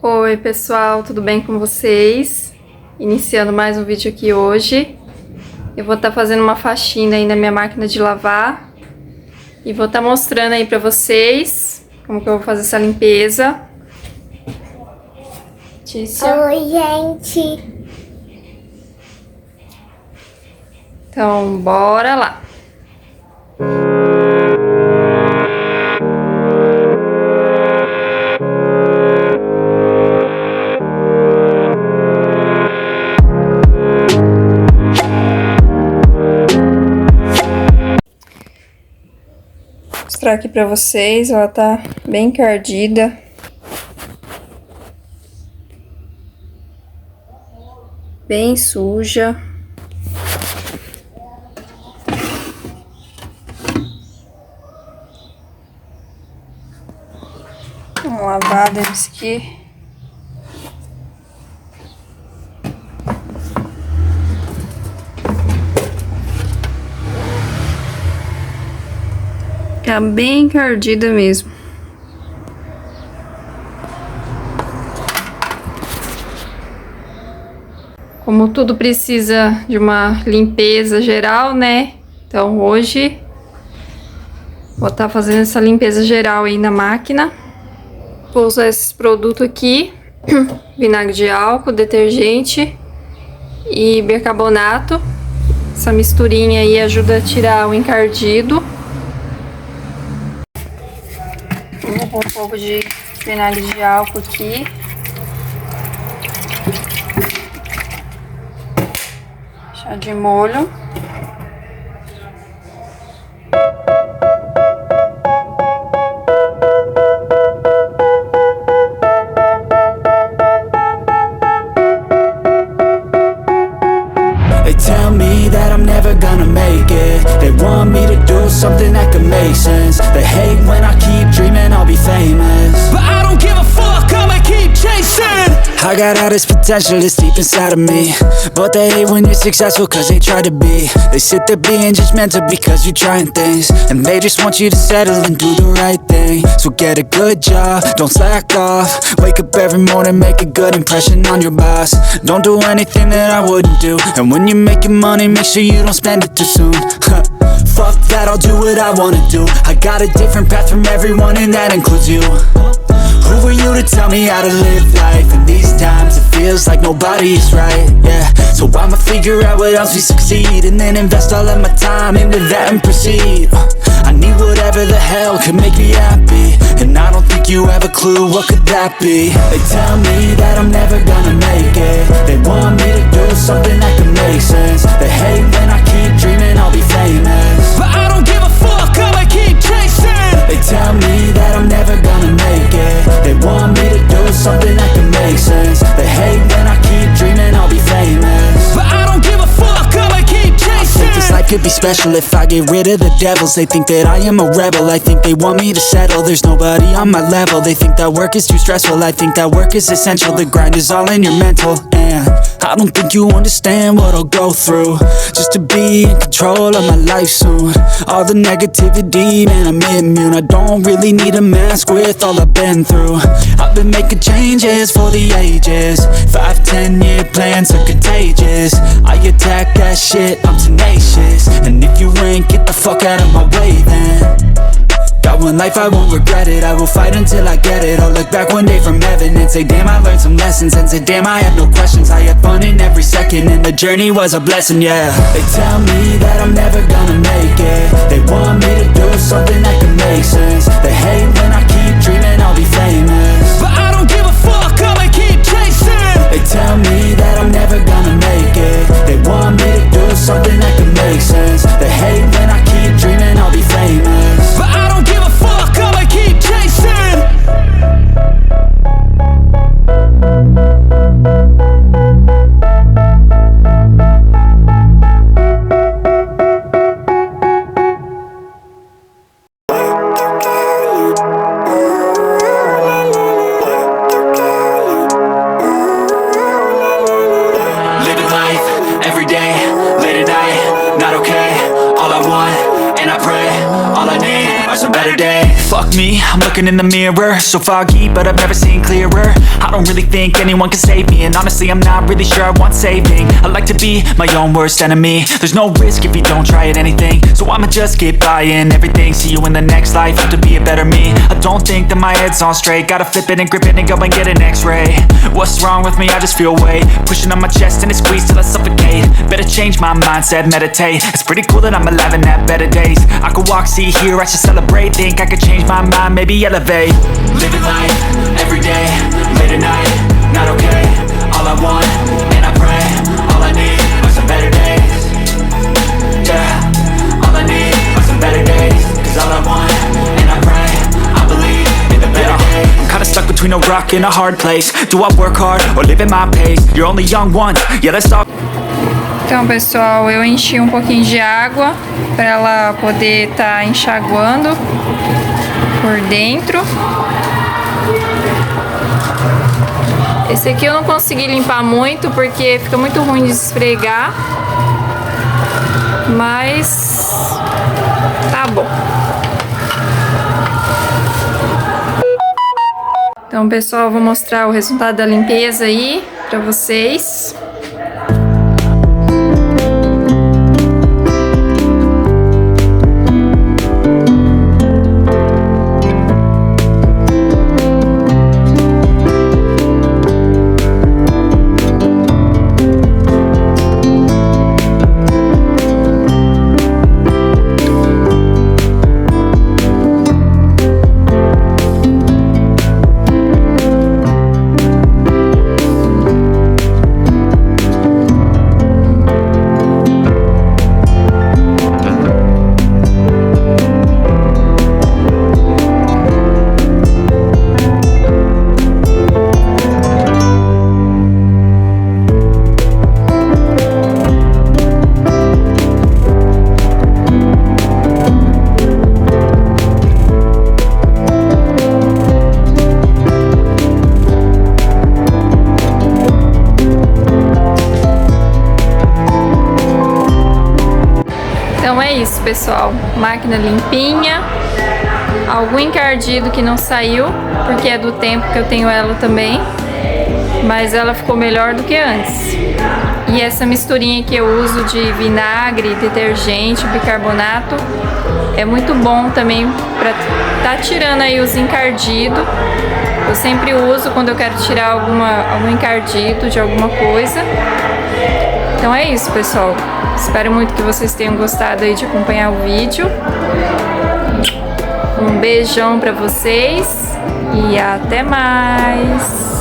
Oi pessoal, tudo bem com vocês? Iniciando mais um vídeo aqui hoje. Eu vou estar fazendo uma faxina aí na minha máquina de lavar. E vou estar mostrando aí pra vocês como que eu vou fazer essa limpeza. Tícia. Oi, gente. Então, bora lá. Vou mostrar aqui pra vocês, ela tá bem encardida. Bem suja. Vamos lavar desse aqui. Tá bem encardida mesmo. Como tudo precisa de uma limpeza geral, né? Então hoje vou estar fazendo essa limpeza geral aí na máquina. Vou usar esses produtos aqui: vinagre de álcool, detergente e bicarbonato. Essa misturinha aí ajuda a tirar o encardido. Vou pôr um pouco de vinagre de álcool aqui. Chá de molho. They tell me that I'm never gonna make it. They want me to do something that could make sense. They hate when I keep dreaming I'll be famous, but I don't give a fuck, I'ma keep chasing. I got all this potential that's deep inside of me, but they hate when you're successful cause they try to be. They sit there being judgmental because you're trying things, and they just want you to settle and do the right thing. So get a good job, don't slack off. Wake up every morning, make a good impression on your boss. Don't do anything that I wouldn't do, and when you're making money, make sure you don't spend it too soon. Fuck that, I'll do what I wanna do. I got a different path from everyone, and that includes you. Who are you to tell me how to live life? In these times it feels like nobody is right, yeah. So I'ma figure out what else we succeed, and then invest all of my time into that and proceed. I need whatever the hell could make me happy, and I don't think you have a clue what could that be. They tell me that I'm never gonna make it. They want me to do something that could make sense. They hate when I keep dreaming I'll be famous, but I don't give a fuck, I'ma keep chasing. They tell me that I'm never gonna make it. They want me to do something that can make sense. They hate when I keep dreaming I'll be famous, but I don't give a fuck, I'ma keep chasing. I think this life could be special if I get rid of the devils. They think that I am a rebel, I think they want me to settle. There's nobody on my level, they think that work is too stressful. I think that work is essential, the grind is all in your mental. And I don't think you understand what I'll go through just to be in control of my life soon. All the negativity, man, I'm immune. I don't really need a mask with all I've been through. I've been making changes for the ages. 5-10 year plans are contagious. I attack that shit, I'm tenacious. And if you ain't, get the fuck out of my way then. Got one life, I won't regret it. I will fight until I get it. I'll look back one day from heaven and say damn, I learned some lessons. And say damn, I had no questions. I had fun in every second, and the journey was a blessing, yeah. They tell me that I'm never gonna make it. They want me to do something that can make sense. They hate when I keep dreaming I'll be famous, but I don't give a fuck, I'ma keep chasing. They tell me that I'm never gonna make it. They want me to do something that can make sense. They hate when I keep dreaming I'll be famous, but I don't give a fuck, I'ma keep chasing. Living life every day, late at night, not okay. All I want, and I pray, all I need are some better days. Fuck me, I'm looking in the mirror, so foggy, but I've never seen clearer. I don't really think anyone can save me, and honestly I'm not really sure I want saving. I like to be my own worst enemy. There's no risk if you don't try at anything, so I'ma just keep buying everything. See you in the next life, have to be a better me. I don't think that my head's on straight, gotta flip it and grip it and go and get an x-ray. What's wrong with me? I just feel weight pushing on my chest and it squeezes till I suffocate. Better change my mindset, meditate. It's pretty cool that I'm alive and have better days. I could walk, see, hear, I should celebrate. Think I could change my mind, maybe elevate. Living life, everyday, late at night, not okay. All I want, and I pray, all I need are some better days. Yeah, all I need are some better days. Cause all I want, and I pray, I believe in the better days. I'm kinda stuck between a rock and a hard place. Do I work hard, or live at my pace? You're only young once, yeah, let's talk. Então, pessoal, eu enchi um pouquinho de água para ela poder estar enxaguando por dentro. Esse aqui eu não consegui limpar muito porque fica muito ruim de esfregar, mas tá bom. Então, pessoal, eu vou mostrar o resultado da limpeza aí para vocês. Então é isso, pessoal, máquina limpinha, algum encardido que não saiu, porque é do tempo que eu tenho ela também, mas ela ficou melhor do que antes. E essa misturinha que eu uso de vinagre, detergente, bicarbonato, é muito bom também para tá tirando aí os encardidos. Eu sempre uso quando eu quero tirar algum encardido de alguma coisa. Então é isso, pessoal. Espero muito que vocês tenham gostado aí de acompanhar o vídeo. Um beijão pra vocês e até mais!